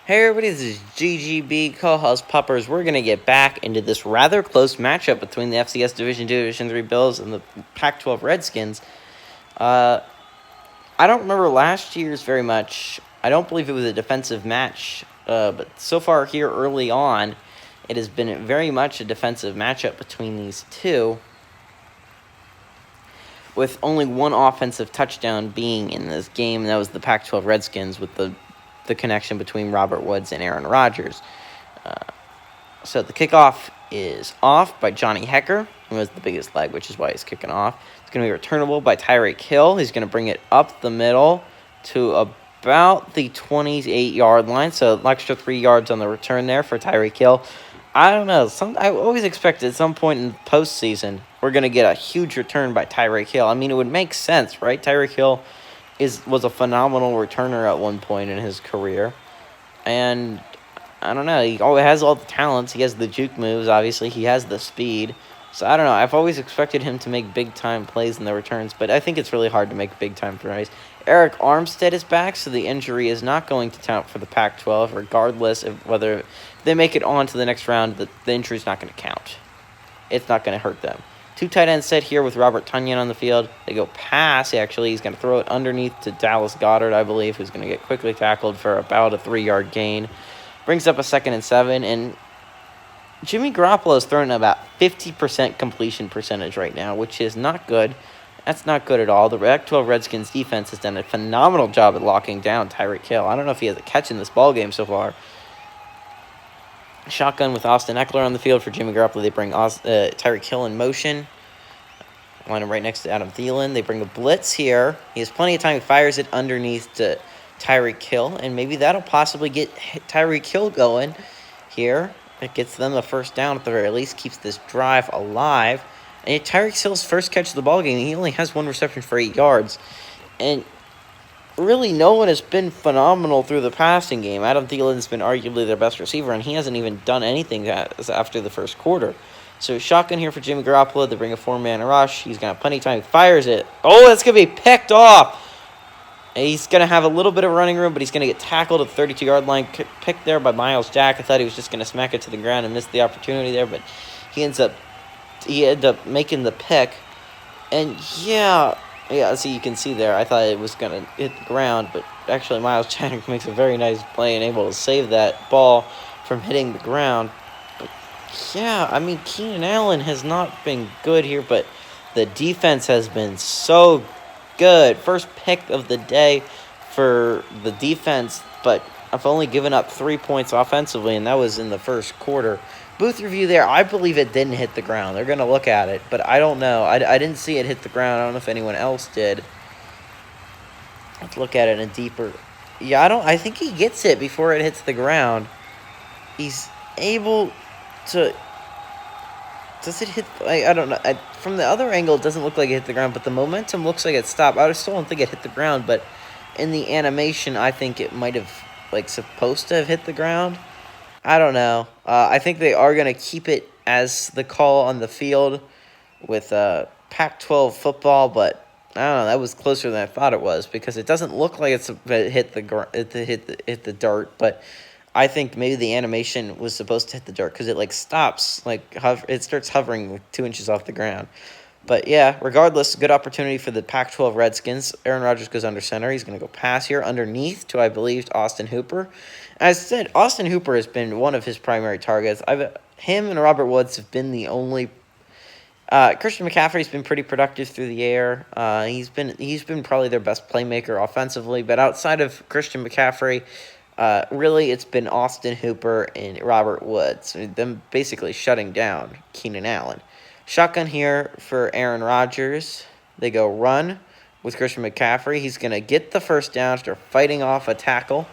Hey everybody, this is GGB, co-host Puppers. We're going to get back into this rather close matchup between the FCS Division II, Division III Bills and the Pac-12 Redskins. I don't remember last year's very much. I don't believe it was a defensive match, but so far here early on, it has been very much a defensive matchup between these two, with only one offensive touchdown being in this game, and that was the Pac-12 Redskins with the connection between Robert Woods and Aaron Rodgers. So the kickoff is off by Johnny Hecker, who has the biggest leg, which is why he's kicking off. It's going to be returnable by Tyreek Hill. He's going to bring it up the middle to about the 28-yard line, so an extra 3 yards on the return there for Tyreek Hill. I don't know. I always expect at some point in the postseason we're going to get a huge return by Tyreek Hill. I mean, it would make sense, right? Tyreek Hill was a phenomenal returner at one point in his career. And I don't know, he has all the talents. He has the juke moves, obviously. He has the speed. So I don't know. I've always expected him to make big-time plays in the returns, but I think it's really hard to make big-time plays. Eric Armstead is back, so the injury is not going to count for the Pac-12, regardless of whether they make it on to the next round. The injury is not going to count. It's not going to hurt them. Two tight ends set here with Robert Tonyan on the field. They go pass, actually. He's going to throw it underneath to Dallas Goedert, I believe, who's going to get quickly tackled for about a 3-yard gain. Brings up a 2nd and 7, and Jimmy Garoppolo is throwing about 50% completion percentage right now, which is not good. That's not good at all. The Pac-12 Redskins defense has done a phenomenal job at locking down Tyreek Hill. I don't know if he has a catch in this ballgame so far. Shotgun with Austin Eckler on the field for Jimmy Garoppolo. They bring Tyreek Hill in motion. Line him right next to Adam Thielen. They bring a blitz here. He has plenty of time. He fires it underneath to Tyreek Hill, and maybe that'll possibly get Tyreek Hill going here. It gets them the first down at the very least, keeps this drive alive. And Tyreek Hill's first catch of the ballgame, he only has one reception for 8 yards. And really, no one has been phenomenal through the passing game. Adam Thielen's been arguably their best receiver, and he hasn't even done anything after the first quarter. So shotgun here for Jimmy Garoppolo. They bring a 4-man rush. He's going to have plenty of time. He fires it. Oh, that's going to be picked off. And he's going to have a little bit of running room, but he's going to get tackled at the 32-yard line. Picked there by Miles Jack. I thought he was just going to smack it to the ground and miss the opportunity there, but he ended up making the pick. And yeah, so you can see there, I thought it was going to hit the ground, but actually Miles Jack makes a very nice play and able to save that ball from hitting the ground. But yeah, I mean, Keenan Allen has not been good here, but the defense has been so good. First pick of the day for the defense, but I've only given up 3 points offensively, and that was in the first quarter. Booth review there, I believe it didn't hit the ground. They're going to look at it, but I don't know. I didn't see it hit the ground. I don't know if anyone else did. Let's look at it in deeper. Yeah, I think he gets it before it hits the ground. He's able to... Does it hit... I don't know. From the other angle, it doesn't look like it hit the ground, but the momentum looks like it stopped. I still don't think it hit the ground, but in the animation, I think it might have, supposed to have hit the ground. I don't know. I think they are going to keep it as the call on the field with Pac-12 football, but I don't know. That was closer than I thought it was because it doesn't look like it hit the dirt, but I think maybe the animation was supposed to hit the dirt because it stops, it starts hovering 2 inches off the ground. But yeah, regardless, good opportunity for the Pac-12 Redskins. Aaron Rodgers goes under center. He's going to go pass here underneath to, I believe, Austin Hooper. As I said, Austin Hooper has been one of his primary targets. Him and Robert Woods have been the only. Christian McCaffrey's been pretty productive through the air. He's been probably their best playmaker offensively. But outside of Christian McCaffrey, really it's been Austin Hooper and Robert Woods, them basically shutting down Keenan Allen. Shotgun here for Aaron Rodgers. They go run with Christian McCaffrey. He's going to get the first down after fighting off a tackle.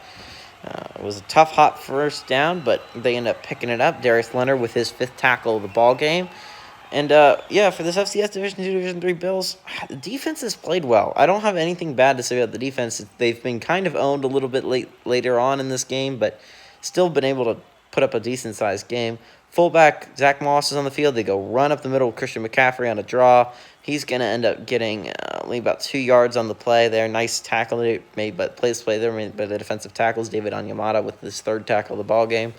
It was a tough, hot first down, but they end up picking it up. Darius Leonard with his 5th tackle of the ball game. And, for this FCS Division II, Division III Bills, the defense has played well. I don't have anything bad to say about the defense. They've been kind of owned a little bit later on in this game, but still been able to put up a decent-sized game. Fullback Zach Moss is on the field. They go run up the middle with Christian McCaffrey on a draw. He's going to end up getting only about 2 yards on the play there. Nice tackle made, but play there made by the defensive tackles. David Onyemata with his 3rd tackle of the ball game.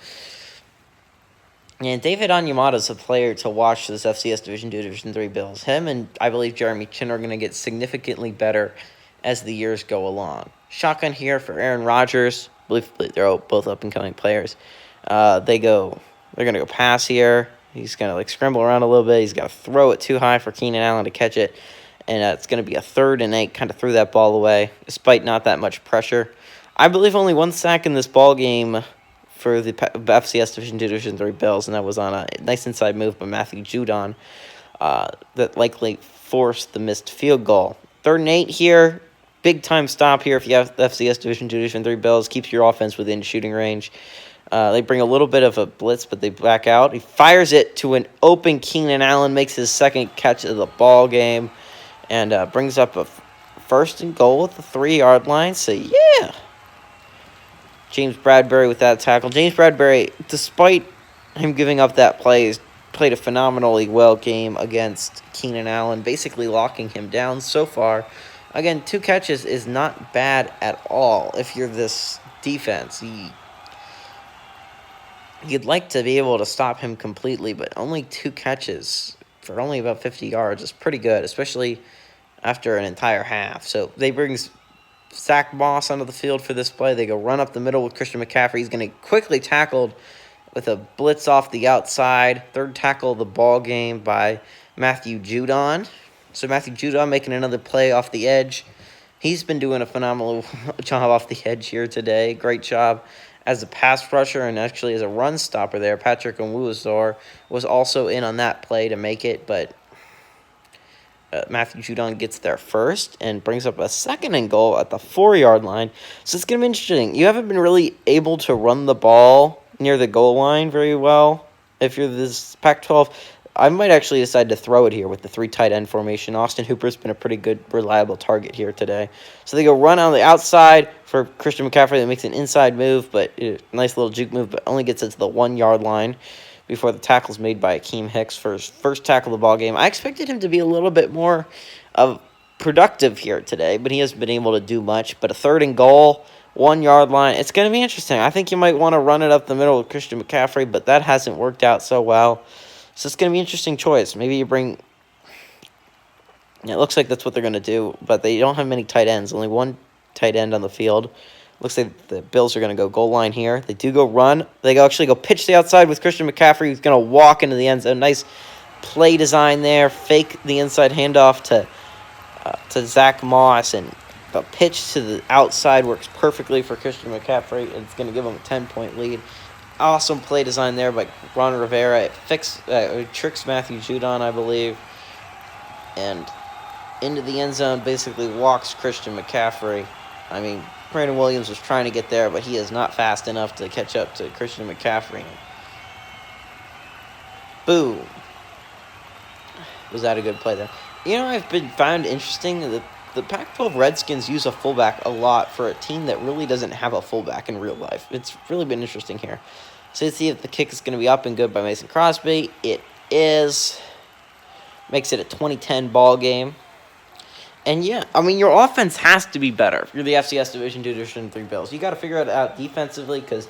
And David Onyemata is a player to watch this FCS Division II, Division III Bills. Him and I believe Jeremy Chin are going to get significantly better as the years go along. Shotgun here for Aaron Rodgers. I believe they're both up-and-coming players. They're going to go pass here. He's going to scramble around a little bit. He's got to throw it too high for Keenan Allen to catch it. And it's going to be a 3rd and 8. Kind of threw that ball away, despite not that much pressure. I believe only 1 sack in this ball game for the FCS Division II, Division III Bills, and that was on a nice inside move by Matthew Judon that likely forced the missed field goal. 3rd and 8 here. Big-time stop here if you have the FCS Division II, Division III Bills. Keeps your offense within shooting range. They bring a little bit of a blitz, but they back out. He fires it to an open Keenan Allen, makes his 2nd catch of the ball game, and brings up a 1st and goal at the 3-yard line. So, yeah. James Bradberry with that tackle. James Bradberry, despite him giving up that play, played a phenomenally well game against Keenan Allen, basically locking him down so far. Again, 2 catches is not bad at all if you're this defense. You'd like to be able to stop him completely, but only 2 catches for only about 50 yards is pretty good, especially after an entire half. So they bring Zach Moss onto the field for this play. They go run up the middle with Christian McCaffrey. He's going to quickly tackled with a blitz off the outside. 3rd tackle of the ball game by Matthew Judon. So Matthew Judon making another play off the edge. He's been doing a phenomenal job off the edge here today. Great job as a pass rusher and actually as a run stopper there. Patrick Onwuazor was also in on that play to make it, but Matthew Judon gets there first and brings up a 2nd and goal at the 4-yard line. So it's going to be interesting. You haven't been really able to run the ball near the goal line very well. If you're this Pac-12, I might actually decide to throw it here with the 3 tight end formation. Austin Hooper's been a pretty good, reliable target here today. So they go run on the outside for Christian McCaffrey that makes an inside move, but nice little juke move, but only gets it to the 1-yard line before the tackle's made by Akeem Hicks for his 1st tackle of the ball game. I expected him to be a little bit more productive here today, but he hasn't been able to do much. But a 3rd and goal, 1-yard line. It's going to be interesting. I think you might want to run it up the middle with Christian McCaffrey, but that hasn't worked out so well. So it's going to be an interesting choice. Maybe you bring... It looks like that's what they're going to do, but they don't have many tight ends. Only 1 tight end on the field. Looks like the Bills are going to go goal line here. They do go run. They actually go pitch the outside with Christian McCaffrey, who's going to walk into the end zone. Nice play design there. Fake the inside handoff to Zach Moss, and the pitch to the outside works perfectly for Christian McCaffrey. It's going to give him a 10-point lead. Awesome play design there by Ron Rivera. It tricks Matthew Judon, I believe, and into the end zone basically walks Christian McCaffrey. I mean, Brandon Williams was trying to get there, but he is not fast enough to catch up to Christian McCaffrey. Boom. Was that a good play there? You know, I've been found interesting that the Pac-12 Redskins use a fullback a lot for a team that really doesn't have a fullback in real life. It's really been interesting here. So let's see if the kick is going to be up and good by Mason Crosby. It is. Makes it a 2010 ball game. And yeah, I mean, your offense has to be better. If you're the FCS Division II, Division III Bills, you got to figure it out defensively, because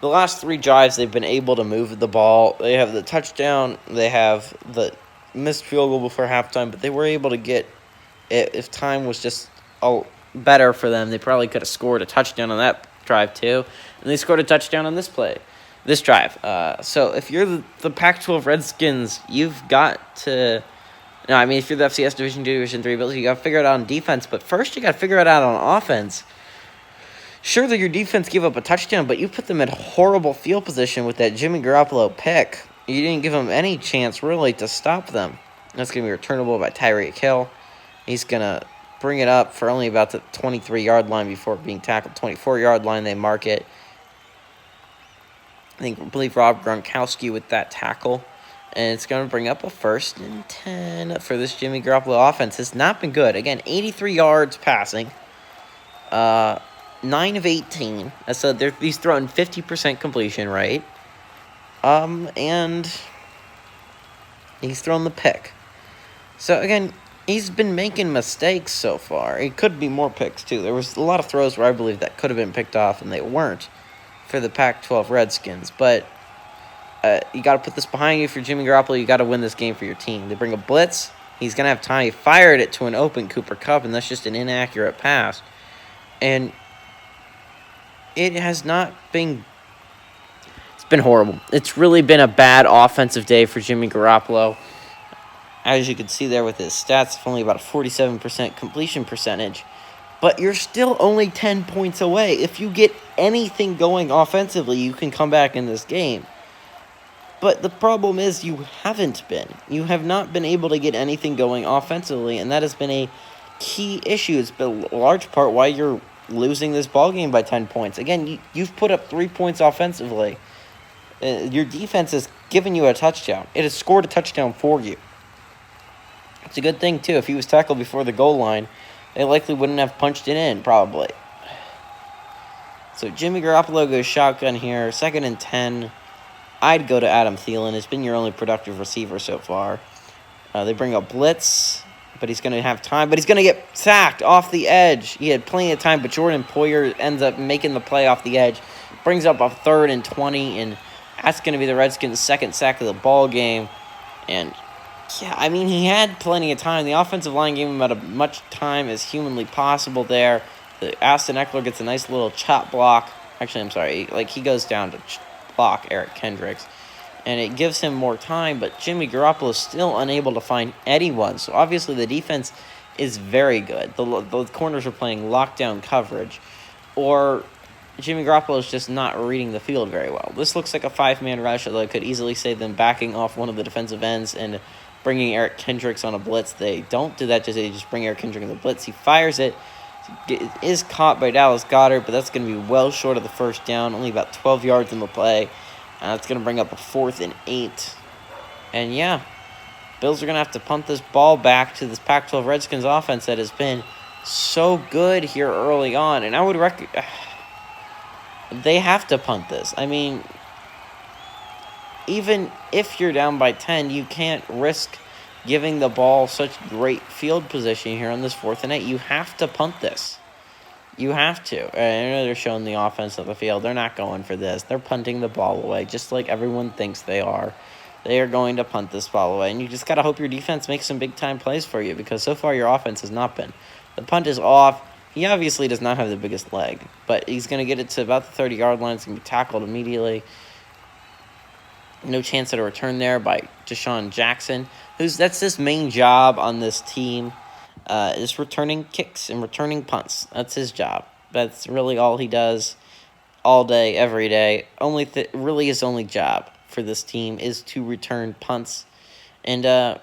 the last 3 drives they've been able to move the ball. They have the touchdown, they have the missed field goal before halftime, but they were able to get it. If time was just better for them, they probably could have scored a touchdown on that drive too, and they scored a touchdown on this drive. So if you're the Pac-12 Redskins, you've got to. No, I mean, if you're the FCS Division II, Division III Bills, you got to figure it out on defense. But first, you got to figure it out on offense. Sure that your defense gave up a touchdown, but you put them in horrible field position with that Jimmy Garoppolo pick. You didn't give them any chance, really, to stop them. That's going to be returnable by Tyreek Hill. He's going to bring it up for only about the 23-yard line before being tackled. 24-yard line, they mark it. I believe Rob Gronkowski with that tackle. And it's going to bring up a 1st and 10 for this Jimmy Garoppolo offense. It's not been good. Again, 83 yards passing. 9 of 18. So he's throwing 50% completion rate. And he's thrown the pick. So, again, he's been making mistakes so far. It could be more picks, too. There was a lot of throws where I believe that could have been picked off, and they weren't for the Pac-12 Redskins. But you got to put this behind you for Jimmy Garoppolo. You got to win this game for your team. They bring a blitz. He's going to have time. He fired it to an open Cooper Kupp, and that's just an inaccurate pass. And it has not been... It's been horrible. It's really been a bad offensive day for Jimmy Garoppolo. As you can see there with his stats, only about a 47% completion percentage. But you're still only 10 points away. If you get anything going offensively, you can come back in this game. But the problem is you haven't been. You have not been able to get anything going offensively, and that has been a key issue. It's been a large part why you're losing this ballgame by 10 points. Again, you've put up 3 points offensively. Your defense has given you a touchdown. It has scored a touchdown for you. It's a good thing, too. If he was tackled before the goal line, they likely wouldn't have punched it in, probably. So Jimmy Garoppolo goes shotgun here. 2nd and 10. I'd go to Adam Thielen. It's been your only productive receiver so far. They bring up blitz, but he's going to have time. But he's going to get sacked off the edge. He had plenty of time, but Jordan Poyer ends up making the play off the edge. Brings up a 3rd and 20, and that's going to be the Redskins' 2nd sack of the ball game. And yeah, I mean, he had plenty of time. The offensive line gave him as much time as humanly possible there. Austin Eckler gets a nice little chop block. Actually, I'm sorry. He goes down to block Eric Kendricks. And it gives him more time, but Jimmy Garoppolo is still unable to find anyone. So, obviously, the defense is very good. The corners are playing lockdown coverage. Or Jimmy Garoppolo is just not reading the field very well. This looks like a 5-man rush, although I could easily say them backing off one of the defensive ends and bringing Eric Kendricks on a blitz. They don't do that, they just bring Eric Kendricks on the blitz. He fires it. It is caught by Dallas Goedert, but that's going to be well short of the first down, only about 12 yards in the play. It's going to bring up a 4th and 8. And yeah, Bills are going to have to punt this ball back to this Pac-12 Redskins offense that has been so good here early on. And I would they have to punt this. I mean, even if you're down by 10, you can't risk giving the ball such great field position here on this 4th and 8. You have to punt this. You have to. I know they're showing the offense of the field. They're not going for this. They're punting the ball away, just like everyone thinks they are. They are going to punt this ball away, and you just got to hope your defense makes some big-time plays for you, because so far your offense has not been. The punt is off. He obviously does not have the biggest leg, but he's going to get it to about the 30-yard line. It's going to be tackled immediately. No chance at a return there by Deshaun Jackson. That's his main job on this team, is returning kicks and returning punts. That's his job. That's really all he does all day, every day. Really his only job for this team is to return punts. And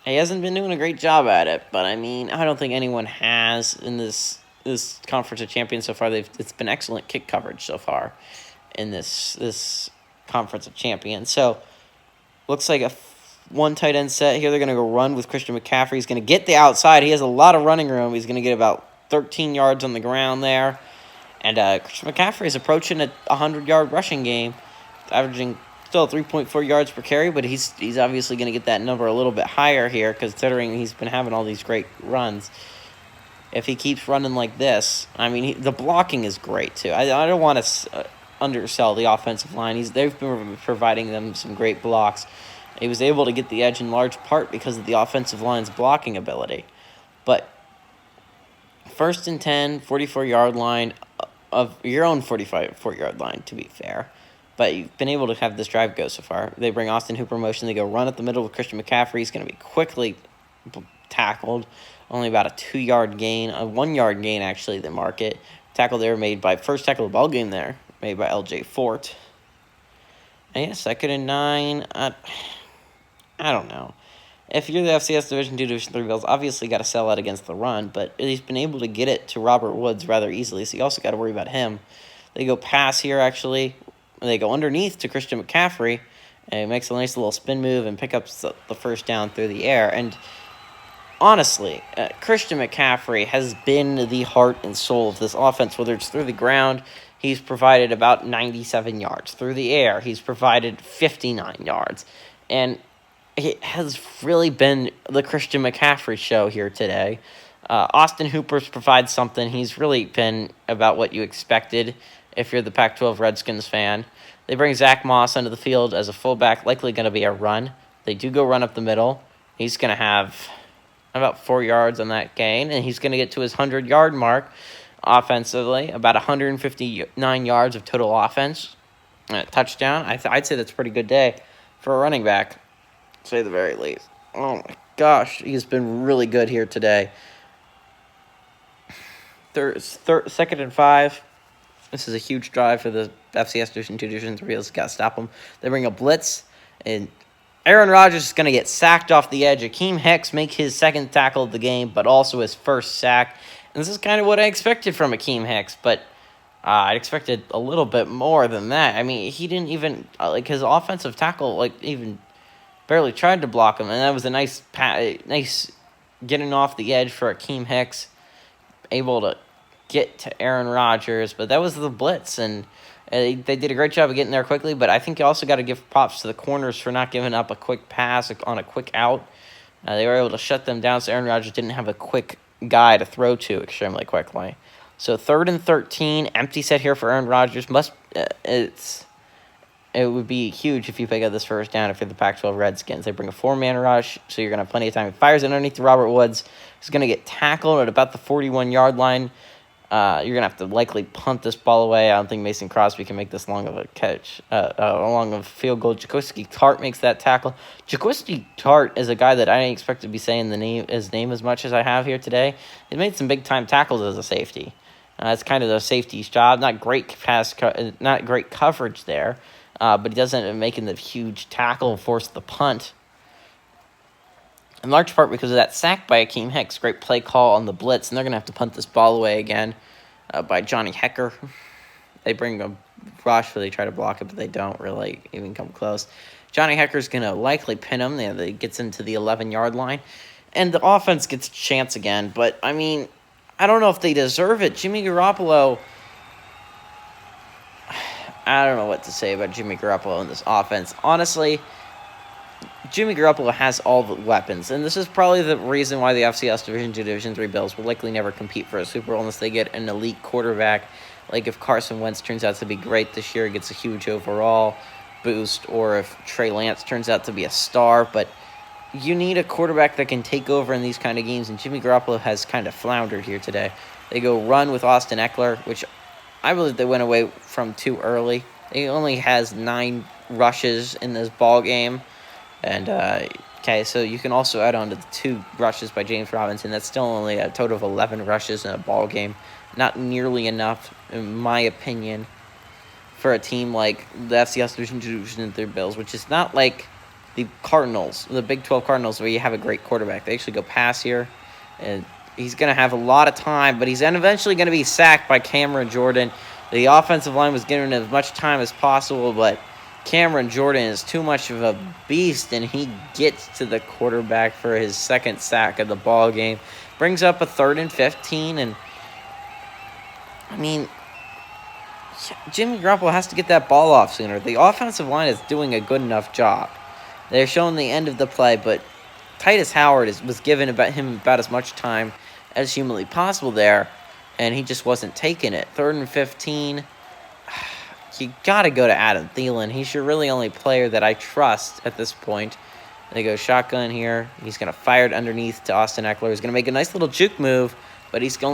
he hasn't been doing a great job at it, but I mean, I don't think anyone has in this Conference of Champions so far. It's been excellent kick coverage so far in this Conference of Champions. So, looks like a one tight end set here. They're going to go run with Christian McCaffrey. He's going to get the outside. He has a lot of running room. He's going to get about 13 yards on the ground there. And Christian McCaffrey is approaching a 100-yard rushing game, averaging still 3.4 yards per carry, but he's obviously going to get that number a little bit higher here, considering he's been having all these great runs. If he keeps running like this, I mean, the blocking is great, too. I don't want to undersell the offensive line. They've been providing them some great blocks. He was able to get the edge in large part because of the offensive line's blocking ability. But 1st and 10, 44-yard line, of your own 44-yard line, to be fair. But you've been able to have this drive go so far. They bring Austin Hooper motion. They go run up the middle with Christian McCaffrey. He's going to be quickly tackled. Only about a 2-yard gain, a 1-yard gain, actually, they mark it. Tackle there made by, first tackle of the ball game there, made by L.J. Fort. And yeah, 2nd and 9. I don't know. If you're the FCS Division II, Division III Bills, obviously got to sell out against the run, but he's been able to get it to Robert Woods rather easily, so you also got to worry about him. They go pass here, actually. They go underneath to Christian McCaffrey, and he makes a nice little spin move and pick up the first down through the air. And honestly, Christian McCaffrey has been the heart and soul of this offense, whether it's through the ground. He's provided about 97 yards. Through the air, he's provided 59 yards. And it has really been the Christian McCaffrey show here today. Austin Hooper's provides something. He's really been about what you expected if you're the Pac-12 Redskins fan. They bring Zach Moss onto the field as a fullback, likely going to be a run. They do go run up the middle. He's going to have about 4 yards on that gain, and he's going to get to his 100-yard mark offensively, about 159 yards of total offense. Touchdown. I'd say that's a pretty good day for a running back, to say the very least. Oh, my gosh. He's been really good here today. Second and 5. This is a huge drive for the FCS Division 2, Division 3. Let's got to stop them. They bring a blitz, and Aaron Rodgers is going to get sacked off the edge. Akeem Hicks make his second tackle of the game, but also his first sack. And this is kind of what I expected from Akeem Hicks, but I expected a little bit more than that. I mean, he didn't even, his offensive tackle, even barely tried to block him. And that was a nice getting off the edge for Akeem Hicks, able to get to Aaron Rodgers. But that was the blitz, and they did a great job of getting there quickly. But I think you also got to give props to the corners for not giving up a quick pass on a quick out. They were able to shut them down, so Aaron Rodgers didn't have a quick guy to throw to extremely quickly. So 3rd and 13, empty set here for Aaron Rodgers. It would be huge if you pick up this first down if you're the Pac-12 Redskins. They bring a 4-man rush, so you're going to have plenty of time. He fires it underneath to Robert Woods. He's going to get tackled at about the 41-yard line. You're going to have to likely punt this ball away. I don't think Mason Crosby can make this long of a catch, long of a field goal. Jaquiski Tart makes that tackle. Jaquiski Tart is a guy that I didn't expect to be saying his name as much as I have here today. He made some big-time tackles as a safety. It's kind of the safety's job. Not great not great coverage there, but he doesn't end up making the huge tackle and force the punt. In large part because of that sack by Akeem Hicks. Great play call on the blitz, and they're going to have to punt this ball away again by Johnny Hecker. They bring a rush where they try to block it, but they don't really even come close. Johnny Hecker's going to likely pin him. They gets into the 11-yard line, and the offense gets a chance again. But, I mean, I don't know if they deserve it. Jimmy Garoppolo, I don't know what to say about Jimmy Garoppolo in this offense. Honestly, Jimmy Garoppolo has all the weapons, and this is probably the reason why the FCS Division 2, Division 3 Bills will likely never compete for a Super Bowl unless they get an elite quarterback. Like if Carson Wentz turns out to be great this year, gets a huge overall boost, or if Trey Lance turns out to be a star. But you need a quarterback that can take over in these kind of games, and Jimmy Garoppolo has kind of floundered here today. They go run with Austin Eckler, which I believe they went away from too early. He only has 9 rushes in this ball game. And, so you can also add on to the 2 rushes by James Robinson. That's still only a total of 11 rushes in a ball game. Not nearly enough, in my opinion, for a team like the FCS Division 2, Division 3 Bills, which is not like the Cardinals, the Big 12 Cardinals, where you have a great quarterback. They actually go pass here, and he's going to have a lot of time, but he's then eventually going to be sacked by Cameron Jordan. The offensive line was given as much time as possible, but Cameron Jordan is too much of a beast, and he gets to the quarterback for his second sack of the ball game. Brings up a 3rd and 15, and I mean, Jimmy Garoppolo has to get that ball off sooner. The offensive line is doing a good enough job. They're showing the end of the play, but Titus Howard was given about as much time as humanly possible there, and he just wasn't taking it. 3rd and 15. You got to go to Adam Thielen. He's your really only player that I trust at this point. They go shotgun here. He's going to fire it underneath to Austin Eckler. He's going to make a nice little juke move, but he's still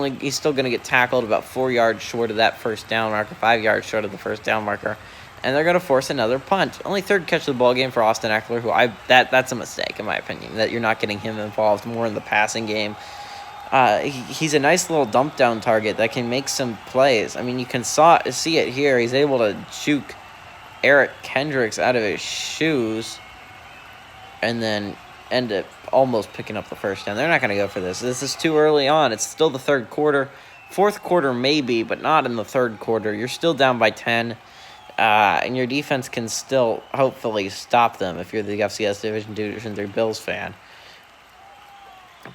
going to get tackled about 4 yards short of that first down marker, 5 yards short of the first down marker. And they're going to force another punt. Only 3rd catch of the ball game for Austin Eckler, who that's a mistake in my opinion, that you're not getting him involved more in the passing game. He's a nice little dump down target that can make some plays. I mean, you can see it here. He's able to juke Eric Kendricks out of his shoes and then end up almost picking up the first down. They're not going to go for this. This is too early on. It's still the 3rd quarter. 4th quarter maybe, but not in the 3rd quarter. You're still down by 10, and your defense can still hopefully stop them if you're the FCS Division 2, Division 3 Bills fan.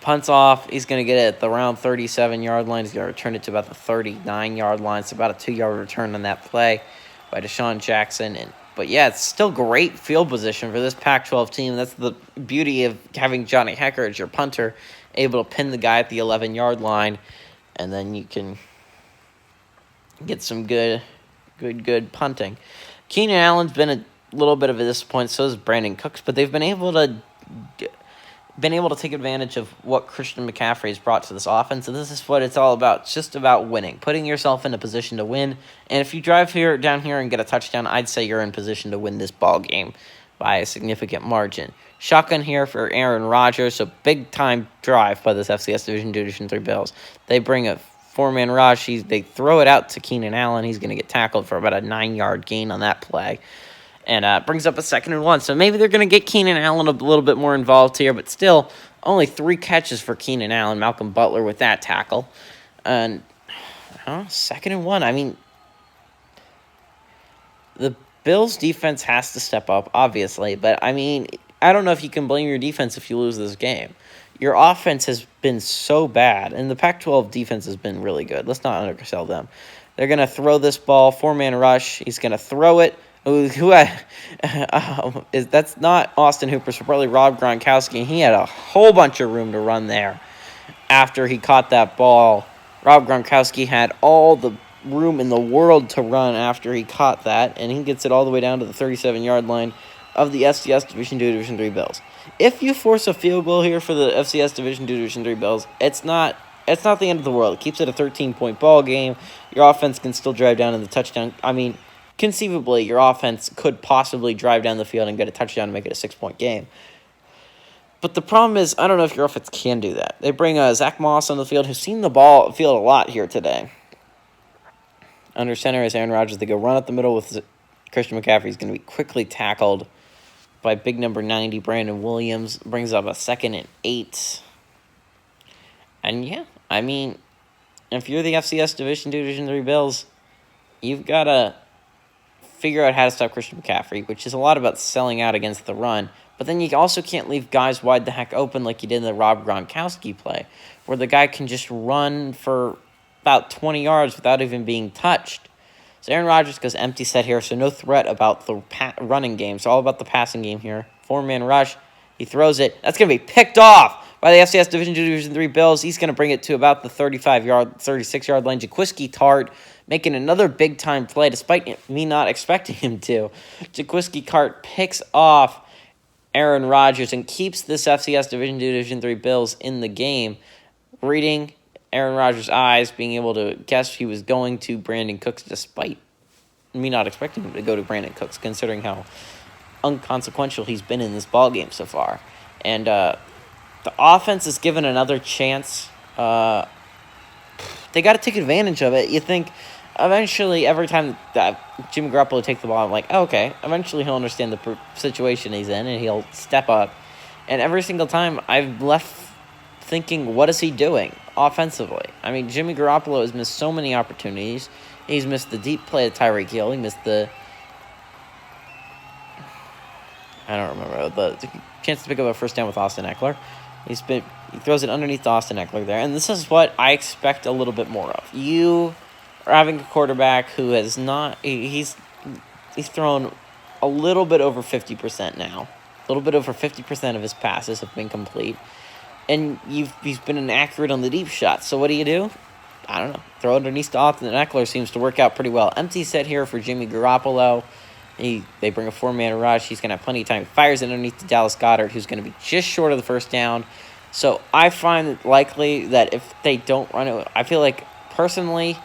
Punts off. He's going to get it at the around 37-yard line. He's going to return it to about the 39-yard line. It's about a 2-yard return on that play by Deshaun Jackson. But yeah, it's still great field position for this Pac-12 team. That's the beauty of having Johnny Hecker as your punter, able to pin the guy at the 11-yard line, and then you can get some good punting. Keenan Allen's been a little bit of a disappointment, so is Brandon Cooks, but they've been able to take advantage of what Christian McCaffrey has brought to this offense, and this is what it's all about. It's just about winning, putting yourself in a position to win. And if you drive down here and get a touchdown, I'd say you're in position to win this ball game by a significant margin. Shotgun here for Aaron Rodgers, so big-time drive by this FCS Division II, Division III Bills. They bring a four-man rush. They throw it out to Keenan Allen. He's going to get tackled for about a 9-yard gain on that play. And brings up a 2nd and 1. So maybe they're going to get Keenan Allen a little bit more involved here, but still only 3 catches for Keenan Allen. Malcolm Butler with that tackle. And 2nd and 1. I mean, the Bills' defense has to step up, obviously. But, I mean, I don't know if you can blame your defense if you lose this game. Your offense has been so bad, and the Pac-12 defense has been really good. Let's not undersell them. They're going to throw this ball, 4-man rush. He's going to throw it. That's not Austin Hooper, so probably Rob Gronkowski. He had a whole bunch of room to run there after he caught that ball. Rob Gronkowski had all the room in the world to run after he caught that, and he gets it all the way down to the 37-yard line of the FCS Division II, Division III Bills. If you force a field goal here for the FCS Division II, Division III Bills, it's not the end of the world. It keeps it a 13-point ball game. Your offense can still drive down in the touchdown. I mean, conceivably, your offense could possibly drive down the field and get a touchdown and make it a 6-point game. But the problem is, I don't know if your offense can do that. They bring Zach Moss on the field, who's seen the field a lot here today. Under center is Aaron Rodgers. They go run up the middle with Christian McCaffrey. He's going to be quickly tackled by big number 90, Brandon Williams. Brings up a 2nd and 8. And yeah, I mean, if you're the FCS Division II, Division III Bills, you've got to figure out how to stop Christian McCaffrey, which is a lot about selling out against the run. But then you also can't leave guys wide the heck open like you did in the Rob Gronkowski play, where the guy can just run for about 20 yards without even being touched. So Aaron Rodgers goes empty set here, so no threat about the running game. It's all about the passing game here. 4-man rush. He throws it. That's going to be picked off by the FCS Division II, Division III Bills. He's going to bring it to about the 36-yard line. Jaquiski Tart making another big-time play, despite me not expecting him to. Jaquiski Tart picks off Aaron Rodgers and keeps this FCS Division II, Division III Bills in the game. Reading Aaron Rodgers' eyes, being able to guess he was going to Brandon Cooks, despite me not expecting him to go to Brandon Cooks, considering how unconsequential he's been in this ballgame so far. And the offense is given another chance. They got to take advantage of it. You think eventually, every time that Jimmy Garoppolo takes the ball, I'm like, oh, okay, eventually he'll understand the situation he's in and he'll step up. And every single time I've left thinking, what is he doing offensively? I mean, Jimmy Garoppolo has missed so many opportunities. He's missed the deep play of Tyreek Hill. He missed the chance to pick up a first down with Austin Eckler. He throws it underneath Austin Eckler there. And this is what I expect a little bit more of. You are having a quarterback who has not... He's thrown a little bit over 50% now. A little bit over 50% of his passes have been complete. And he's been inaccurate on the deep shots. So what do? I don't know. Throw it underneath to Austin Eckler seems to work out pretty well. Empty set here for Jimmy Garoppolo. They bring a 4-man rush. He's going to have plenty of time. Fires it underneath to Dallas Goedert, who's going to be just short of the first down. So I find it likely that if they don't run it, I feel like, personally,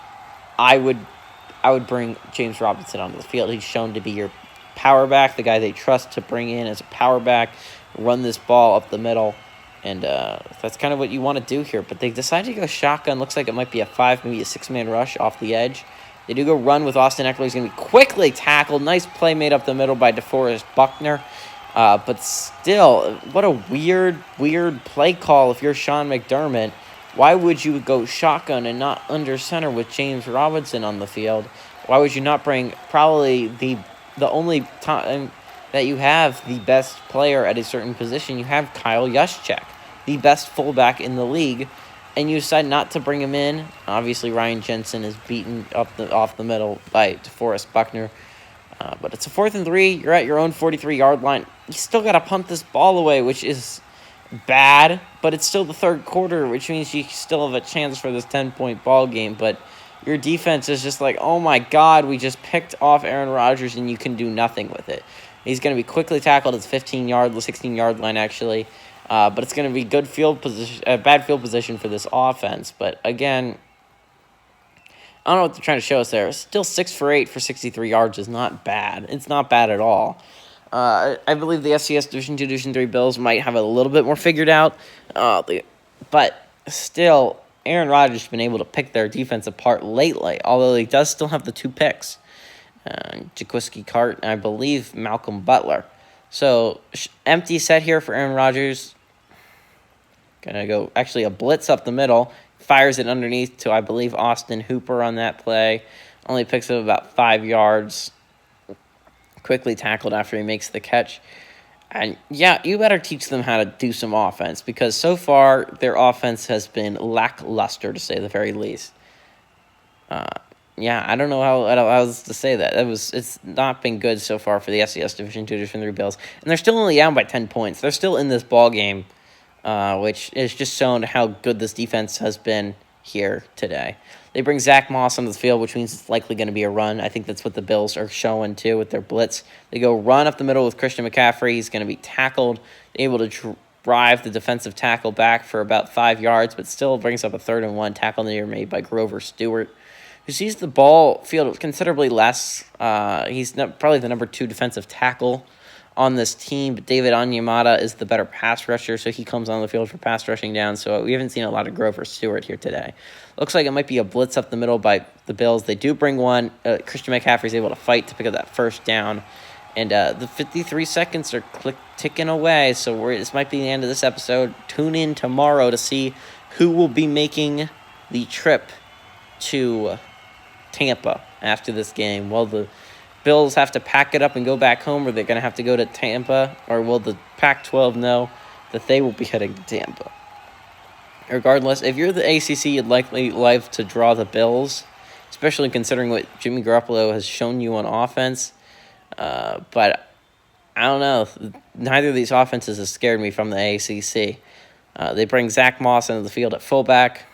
I would bring James Robinson onto the field. He's shown to be your power back, the guy they trust to bring in as a power back, run this ball up the middle. And that's kind of what you want to do here. But they decided to go shotgun. Looks like it might be a 5, maybe a 6-man rush off the edge. They do go run with Austin Eckler. He's going to be quickly tackled. Nice play made up the middle by DeForest Buckner. But still, what a weird play call if you're Sean McDermott. Why would you go shotgun and not under center with James Robinson on the field? Why would you not bring probably the only time that you have the best player at a certain position? You have Kyle Juszczyk, the best fullback in the league, and you decide not to bring him in. Obviously, Ryan Jensen is beaten off the middle by DeForest Buckner. But it's a 4th and 3. You're at your own 43-yard line. You still got to punt this ball away, which is bad, but it's still the third quarter, which means you still have a chance for this 10-point ball game. But your defense is just like, oh my God, we just picked off Aaron Rodgers, and you can do nothing with it. He's going to be quickly tackled at the 16-yard line, actually. But it's going to be good field position, bad field position for this offense. But again, I don't know what they're trying to show us there. Still 6 for 8 for 63 yards is not bad. It's not bad at all. I believe the FCS Division II, Division III Bills might have a little bit more figured out. But still, Aaron Rodgers has been able to pick their defense apart lately, although he does still have the 2 picks. Jaquiski Cart and I believe Malcolm Butler. So, empty set here for Aaron Rodgers. Gonna go, actually, a blitz up the middle. Fires it underneath to, I believe, Austin Hooper on that play. Only picks up about 5 yards. Quickly tackled after he makes the catch. And, yeah, you better teach them how to do some offense, because so far their offense has been lackluster, to say the very least. Yeah, I don't know how else to say that. It's not been good so far for the FCS Division II, Division III Bills. And they're still only down by 10 points. They're still in this ball game. Which is just shown how good this defense has been here today. They bring Zach Moss onto the field, which means it's likely going to be a run. I think that's what the Bills are showing, too, with their blitz. They go run up the middle with Christian McCaffrey. He's going to be tackled, able to drive the defensive tackle back for about 5 yards, but still brings up a 3rd and 1 tackle near made by Grover Stewart, who sees the ball field considerably less. He's probably the number 2 defensive tackle on this team, but David Onyemata is the better pass rusher, so he comes on the field for pass rushing down, so we haven't seen a lot of Grover Stewart here today. Looks like it might be a blitz up the middle by the Bills. They do bring one. Christian McCaffrey is able to fight to pick up that first down, and the 53 seconds are ticking away, so this might be the end of this episode. Tune in tomorrow to see who will be making the trip to Tampa after this game. Well, the Bills have to pack it up and go back home, or they're going to have to go to Tampa, or will the Pac-12 know that they will be heading to Tampa? Regardless, if you're the ACC, you'd likely like to draw the Bills, especially considering what Jimmy Garoppolo has shown you on offense. But I don't know. Neither of these offenses has scared me from the ACC. They bring Zach Moss into the field at fullback.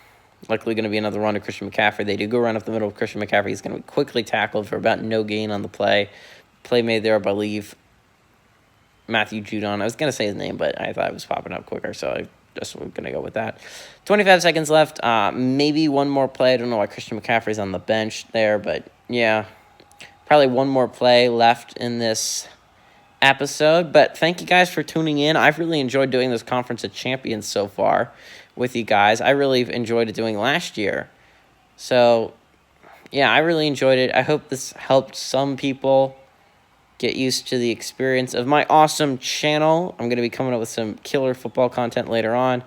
Likely going to be another run to Christian McCaffrey. They do go run up the middle of Christian McCaffrey. He's going to be quickly tackled for about no gain on the play. Play made there, I believe, Matthew Judon. I was going to say his name, but I thought it was popping up quicker, so I just was going to go with that. 25 seconds left. Maybe one more play. I don't know why Christian McCaffrey's on the bench there, but yeah. Probably one more play left in this episode. But thank you guys for tuning in. I've really enjoyed doing this Conference of Champions so far with you guys. I really enjoyed it doing last year. So, yeah, I really enjoyed it. I hope this helped some people get used to the experience of my awesome channel. I'm going to be coming up with some killer football content later on.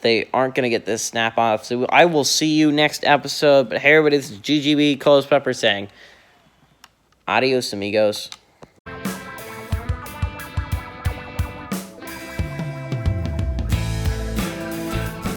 They aren't going to get this snap off. So I will see you next episode. But hey, everybody, this is GGB Coles Pepper saying, adios, amigos.